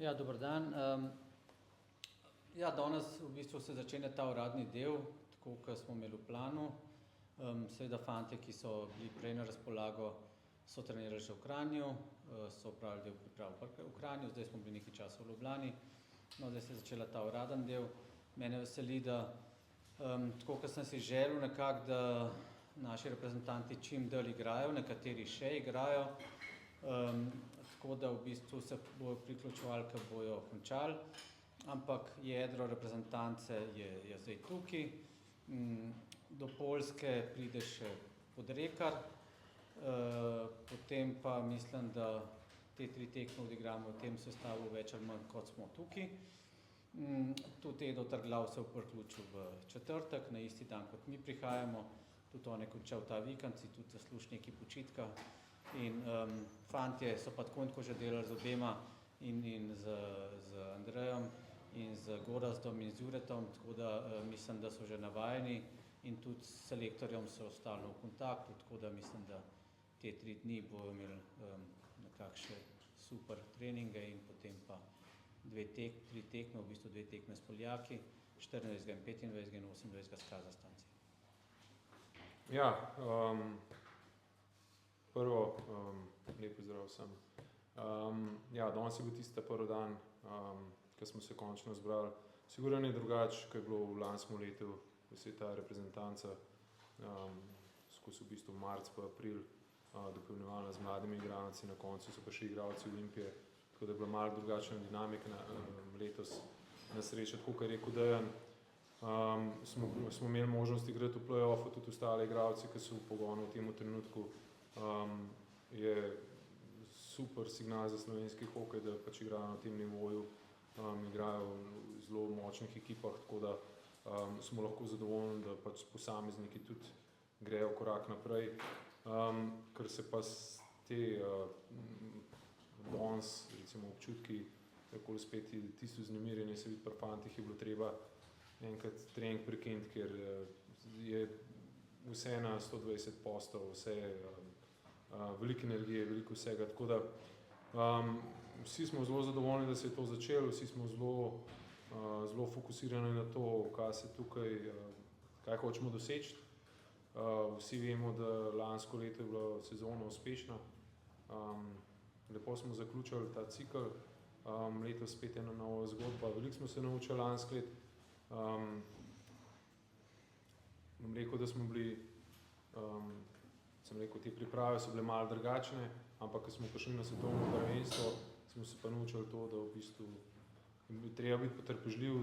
Ja, dober dan. Danes v bistvu se začenja ta uradni del, tako kot smo imeli v planu. Seveda fantje, ki so bili prej na razpolago, so trenirali že v Kranju, so opravili del priprav v Kranju, zdaj smo bili nekaj časa v Ljubljani. No, zdaj se je začela ta uraden del. Mene veseli, da tako kot sem si želel nekako, da naši reprezentanti čim dlje igrajo, nekateri še igrajo. Tako da v bistvu se bojo priključevali, ko bojo končali, ampak jedro reprezentance je zdaj tukaj. Do Poljske pride še Podrekar, potem pa mislim, da te 3 tekme odigramo v tem sestavu več ali manj, kot smo tukaj. Tudi Edo Trglav se bo priključil v četrtek, na isti dan, kot mi prihajamo. Tudi on je končal ta vikend, si tudi zasluži nekaj počitka. In fantje so pa tako in tako že delali z obema in z Andrejem in z Gorazdom in z Juretom, tako da mislim, da so že navajeni in tudi s selektorjem so stalno v kontaktu, tako da mislim, da te 3 dni bojo imeli nekako še super treninge in potem pa 3 tekme, v bistvu 2 tekme s Poljaki, 24. in 25. in 28. s Kazahstanci. Ja, prvo, lep pozdrav vsem. Danes je bil tisti prvi dan, ko smo se končno zbrali. Sigurno je drugače, ko je bilo v lanskem letu, ko se je ta reprezentanca skozi v bistvu marc pa april dopolnjevala z mladimi igralci, na koncu so pa še igralci Olimpije, tako da je bila malo drugačna dinamika letos na srečo, tako kot je rekel Dejan. Smo imeli možnost igrati v play-offu, tudi ostale igralci, ki so v pogonu v tem trenutku. Je super signal za slovenski hokej, da pač igrajo na tem nivoju, igrajo v zelo močnih ekipah, tako da smo lahko zadovoljni, da pač posamezniki tudi grejo korak naprej. Ker se pa te danes, recimo občutki, tako spet tisto vznemirjenje se vidi pri fantih, je bilo treba enkrat trening prekiniti, ker je vse na 120 postov, vse veliko energije, veliko vsega, tako da vsi smo zelo zadovoljni, da se je to začelo, vsi smo zelo fokusirani na to, kaj hočemo doseči. Vsi vemo, da lansko leto je bila sezona uspešna, lepo smo zaključili ta cikel, letos spet ena nova zgodba, veliko smo se naučili lansko leto. Bom rekel, da smo bili, te priprave so bile malo drugačne, ampak ko smo prišli na svetovno prvenstvo, smo se pa naučili to, da v bistvu treba biti potrpežljiv,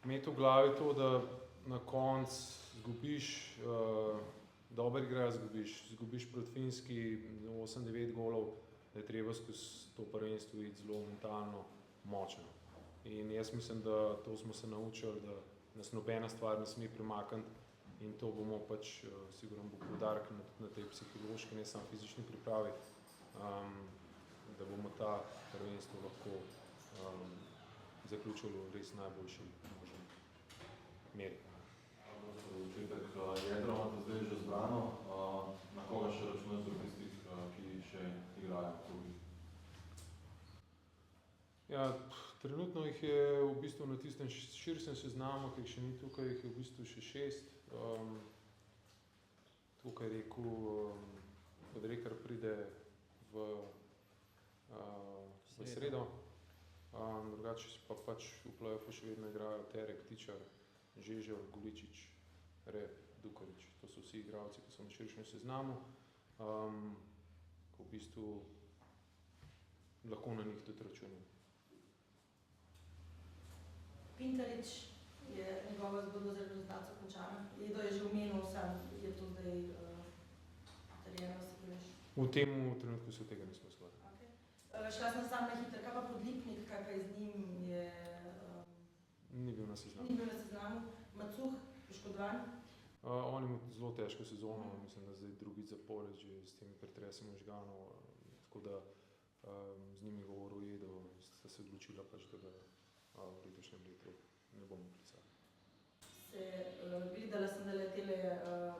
imeti v glavi to, da na koncu zgubiš, dobro igraš, zgubiš proti Finski 8-9 golov, da je treba skozi to prvenstvo iti zelo mentalno močno. In jaz mislim, da to smo se naučili, da nas nobena stvar ne sme premakniti in to bomo pač, sigurno bo poudarek na tej psihološki, ne samo fizični pripravi, da bomo ta prvenstvo lahko zaključili v res najboljši možni meri. Jedro imate zdaj že zbrano, na koga še računate v tistih, ki še igrajo tudi? Ja, trenutno jih je v bistvu na tistem širšem seznamu, ki jih še ni tukaj, jih je v bistvu še 6. Tukaj je rekel, Podrekar pride v sredo, drugače pa pač v play-offu še vedno igrajo Terek, Tičar, Žeželj, Goličič, Rep, Dukarič. To so vsi igralci, ki so na širšem seznamu, ko v bistvu lahko na njih tudi računamo. Pintarič je njegova zgodba za reprezentanco končana. Edo je že omenil, sam je to zdaj trjeno, se veš? V tem trenutku se tega nismo skladali. Okay. Šla sem sam na hitro, kaj pa Podlipnik, kaj pa je z njim, je... Ni bil na seznamu. Ni bil na seznamu. Macuh, poškodovan? On ima zelo težko sezono, mislim, da zdaj drugič zapored že s temi pretresom možganov, tako da z njimi govoril Edo, sta se odločila pač, da ga v letošnjem letu ne bomo klicali. Gledala sem, da tele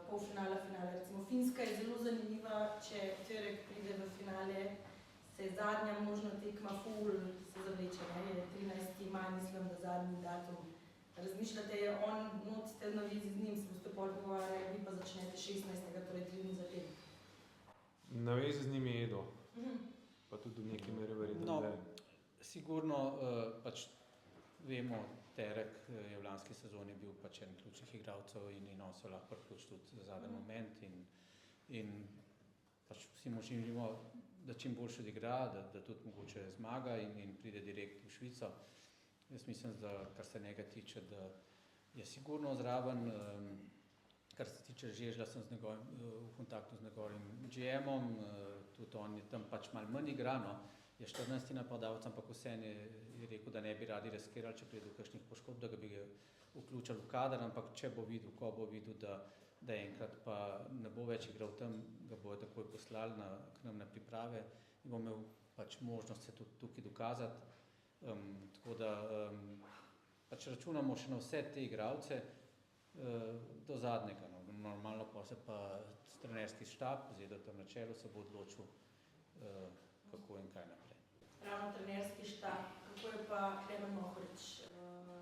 polfinale, finale, recimo Finska je zelo zanimiva, če Terek pride v finale, se je zadnja možna tekma ful se zavleče, ne? Je 13. maj, mislim, da zadnji datum. Razmišljate, je on, ste na vizi z njim, se boste pol pogovarjali, vi pa začnete 16. torej 3 dni zatem. Na vezi z njim je Edo, pa tudi do neke mere verjetno. Sigurno pač vemo, Terek je v lanski sezoni bil pač en ključnih igralcev in on se lahko priključi tudi za zadnji moment in pač vsi mu želimo, da čim boljše odigra, da tudi mogoče zmaga in pride direkt v Švico. Jaz mislim, da kar se njega tiče, da je sigurno zraven, kar se tiče Žežlja, sem v kontaktu z njegovim GM-om, tudi on je tam pač malo manj igrano, je 14. napadalec, ampak vseeno je rekel, da ne bi radi riskirali, če pride do kakšnih poškodb, da ga bi vključili v kader, ampak če bo videl, ko bo videl, da enkrat pa ne bo več igral tam, ga bojo takoj poslali k nam na priprave in bo imel pač možnost se tudi tukaj dokazati. Tako da pač računamo še na vse te igralce do zadnjega. No. Normalno pa se pa trenerski štab, zdaj tam na čelu, se bo odločil, kako in kaj naprej. Ravno trenerski štab, kako je pa Klemen Mohorič?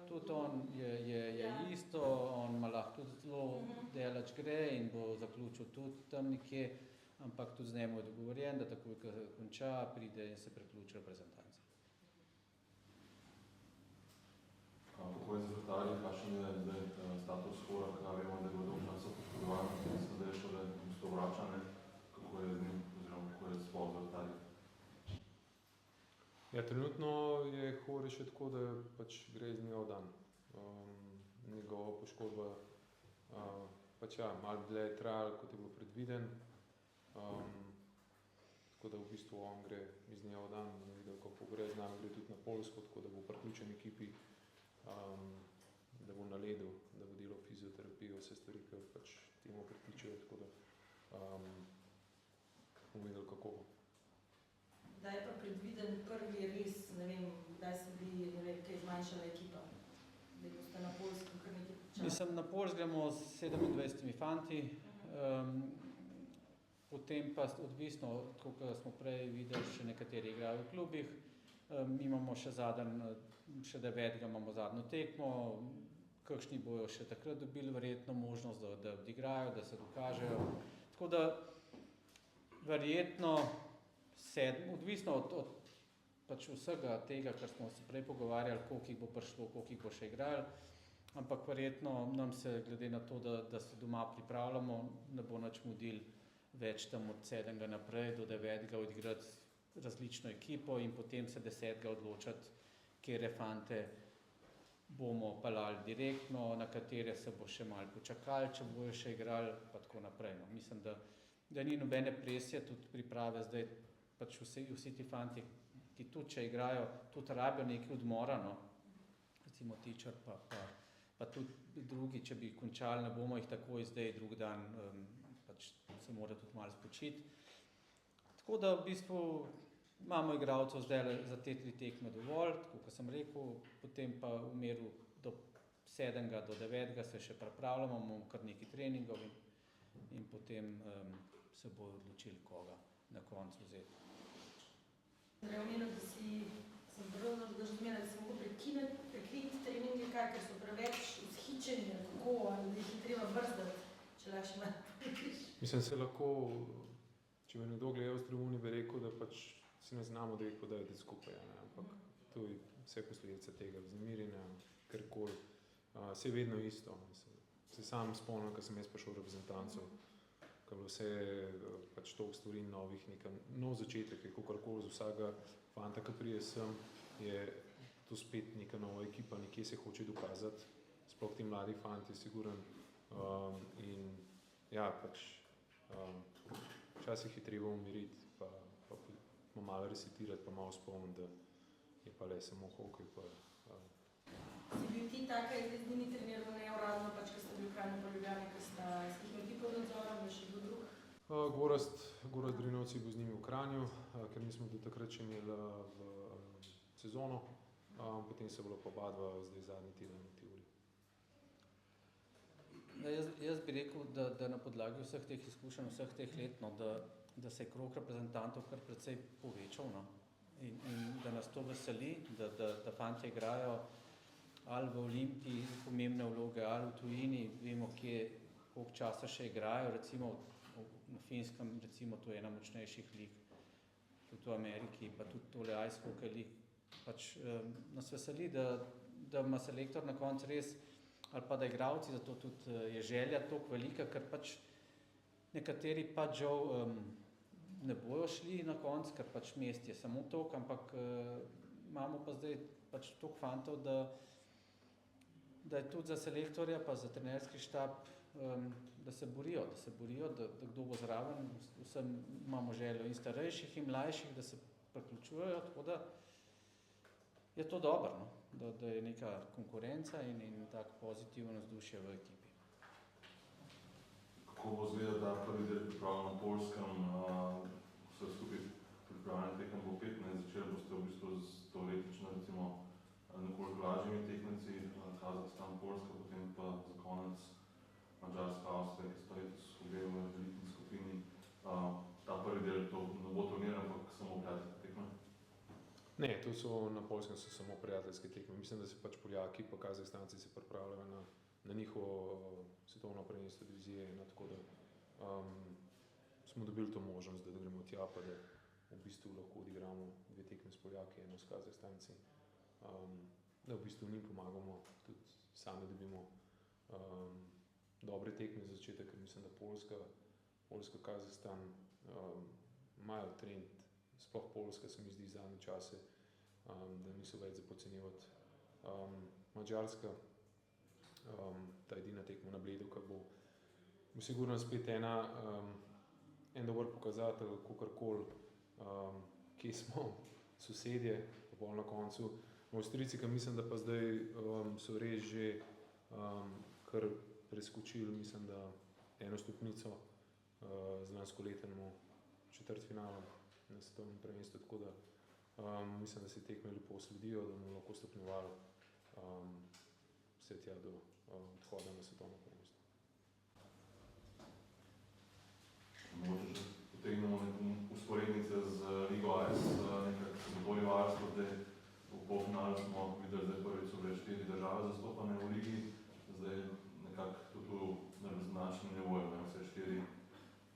Tudi on je isto, on ima lahko tudi zelo delač gre in bo zaključil tudi tam nekje, ampak tudi z njemu je dogovorjen, da takoj, ko konča, pride in se priključi reprezentanci. Kako je z vratarji, kakšen je zdaj status Horak, vemo, da je bilo časa poškodovan, mislim, da je šele isto vračane, kako je z njim, oziroma kako je sploh z vratarji? Ja, trenutno je Hori še tako, da pač gre iz dneva v dan. Njegova poškodba pač ja, malo dlje je trajala, kot je bilo predviden. Tako da v bistvu on gre iz dneva v dan, videl, kako gre, z nami gre tudi na Poljsko, tako da bo priključen ekipi, da bo na ledu, da bo delal fizioterapijo, vse stvari, ki pač temu pritičejo, tako da bomo videli, kako bo. Da je pa predviden prvi res, ne vem, kdaj se bi, ne vem, kaj zmanjšala ekipa, da boste na Poljskem kar nekaj časa? Mislim, na Poljsk gremo s 27 fanti, potem pa odvisno, kot smo prej videli, še nekateri igrajo v klubih, mi imamo še 9. imamo zadnjo tekmo, kakšni bojo še takrat dobili verjetno možnost, da odigrajo, da se dokažejo. Tako da verjetno odvisno od pač vsega tega, kar smo se prej pogovarjali, koliko jih bo prišlo, koliko jih bo še igrali, ampak verjetno nam se, glede na to, da se doma pripravljamo, ne bo nič mudil več tam od 7. naprej do 9. odigrati različno ekipo in potem se 10. odločati, katere fante bomo peljali direktno, na katere se bo še malo počakali, če bojo še igrali, pa tako naprej. No. Mislim, da ni nobene presije, tudi priprave zdaj, pač vsi ti fanti, ki tudi če igrajo, tudi rabijo nekaj odmora, no. Recimo Tičar, pa tudi drugi, če bi končali, ne bomo jih takoj zdaj drug dan, pač se mora tudi malo spočiti. Tako da v bistvu imamo igralcev zdaj za te 3 tekme dovolj, tako kot sem rekel, potem pa v miru do 7. do 9. se še pripravljamo, imamo kar nekaj treningov in potem se bo odločili, koga na koncu vzeti. Zdaj omenil, da sem pravilno razumela, da se mogo prekiniti treninge, ker so preveč vzhičeni, kako, ali da jih je treba brzdati, če lahko še malo. Mislim, se lahko, če me nekdo gledal s tribuni, bi rekel, da pač si ne znamo, da jih podajati skupaj, ne? Ampak to je vse posledice tega vznemirjenja, karkoli, vse je vedno isto. Se sam spomnim, ko sem jaz prišel v reprezentanco, ko je bilo vse pač toliko stvari novih, nov začetek, je kakorkoli z vsega fanta, ki prije sem, je to spet neka nova ekipa, nekje se hoče dokazati, sploh ti mladi fanti, siguren. In ja, pač včasih je treba umiriti, pa malo resetirati, pa malo spomniti, da je pa le samo hokej. Si bil ti taka, zdaj z njimi treniral neuradno, pač, ko ste bil v Kranju pa Ljubljani, ko ste imeli ti pod nadzorom, je še bil drug? Gorazd Drinovci je bil z njimi v Kranju, ker mi smo do takrat še imeli v sezono, potem se je bilo pa oba dva zdaj zadnji teden v Tivoli. Jaz bi rekel, da na podlagi vseh teh izkušenj, vseh teh let, no, da se je krog reprezentantov kar precej povečal, no, in da nas to veseli, da fantje igrajo ali v Olimpiji pomembne vloge, ali v tujini, vemo, koliko časa še igrajo, recimo na Finskem, recimo to je ena močnejših lig, tudi v Ameriki, pa tudi tole ice hockey lig. Pač nas veseli, da ima selektor na koncu res, ali pa da igralci, zato tudi je želja toliko velika, ker pač nekateri pač žal ne bojo šli na koncu, ker pač mest je samo toliko, ampak imamo pa zdaj pač toliko fantov, da je tudi za selektorja pa za trenerski štab, da se borijo, da kdo bo zraven, vsem imamo željo in starejših in mlajših, da se priključujejo, tako da je to dobro, no? Da je neka konkurenca in tak pozitivno vzdušje v ekipi. Kako bo izgledal ta prvi del priprav na Poljskem, vse skupaj pripravljene tekem bo 15, začeli boste v bistvu z teoretično recimo nekoliko lažjimi tekmeci, Kazahstan, Poljska, potem pa za konec Mađarska, Avstrija, ki sta letos obe v elitni skupini. Ta prvi del to ne bo turnir, ampak samo prijateljske tekme? Ne, to so na Poljskem so samo prijateljske tekme. Mislim, da se pač Poljaki pa Kazahstanci se pripravljajo na njihovo svetovno prvenstvo divizije, tako da smo dobili to možnost, da gremo tja, pa da v bistvu lahko odigramo 2 tekme s Poljaki, eno s Kazahstanci. Da v bistvu njim pomagamo, tudi sami dobimo dobre tekme za začetek, ker mislim, da Poljska, Kazahstan imajo trend, sploh Poljska se mi zdi zadnje čase, da niso več za podcenjevati. Mađarska, ta edina tekma na Bledu, ki bo sigurno spet en dober pokazatelj, kakorkoli, kje smo sosedje, pa bolj na koncu. Avstrijci, ki mislim, da pa zdaj so res že kar preskočili, mislim, da eno stopnico z lanskoletnemu četrtfinalom na svetovnem prvenstvu, tako da mislim, da se tekme lepo sledijo, da bomo lahko stopnjevali vse tja do odhoda na svetovno prvenstvo. Možda že potegnemo usporednice z Ligo AS, nekako se bolj varstvo, da v polfinalu smo videli, da prvič so bile 4 države zastopane v ligi, zdaj nekako tudi na reprezentačnem nivoju, vse 4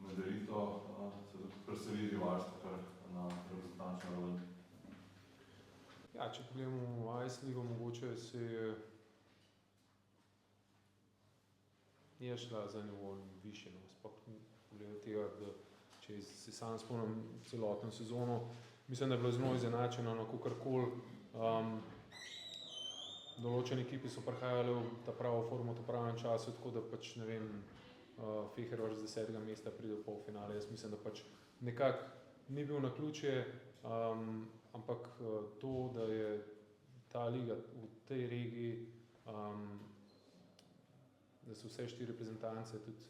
med elito, se preseli rivalstvo kar na reprezentančno raven. Ja, če pogledamo AS ligo, mogoče se je šla za nivo višje, sploh pogledati tega, da če se sam spomnim celotno sezono, mislim, da je bilo zelo izenačeno, no, kakorkoli. Določene ekipe so prihajale v ta pravo formo, v pravem času, tako da pač, ne vem, Fehervar z 10. mesta pride v polfinale. Jaz mislim, da pač nekako ni bil naključje, ampak to, da je ta liga v tej regiji, da so vse 4 reprezentance tudi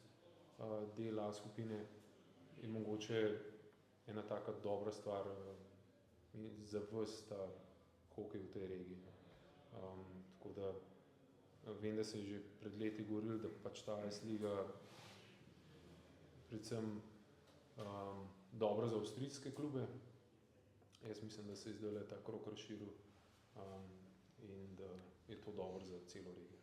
del A skupine, je mogoče ena taka dobra stvar za ves ta hokej v tej regiji. Tako da vem, da se je že pred leti govorilo, da pač ta AS liga predvsem dobra za avstrijske klube. Jaz mislim, da se je zdaj ta krog razširil in da je to dobro za celo regijo.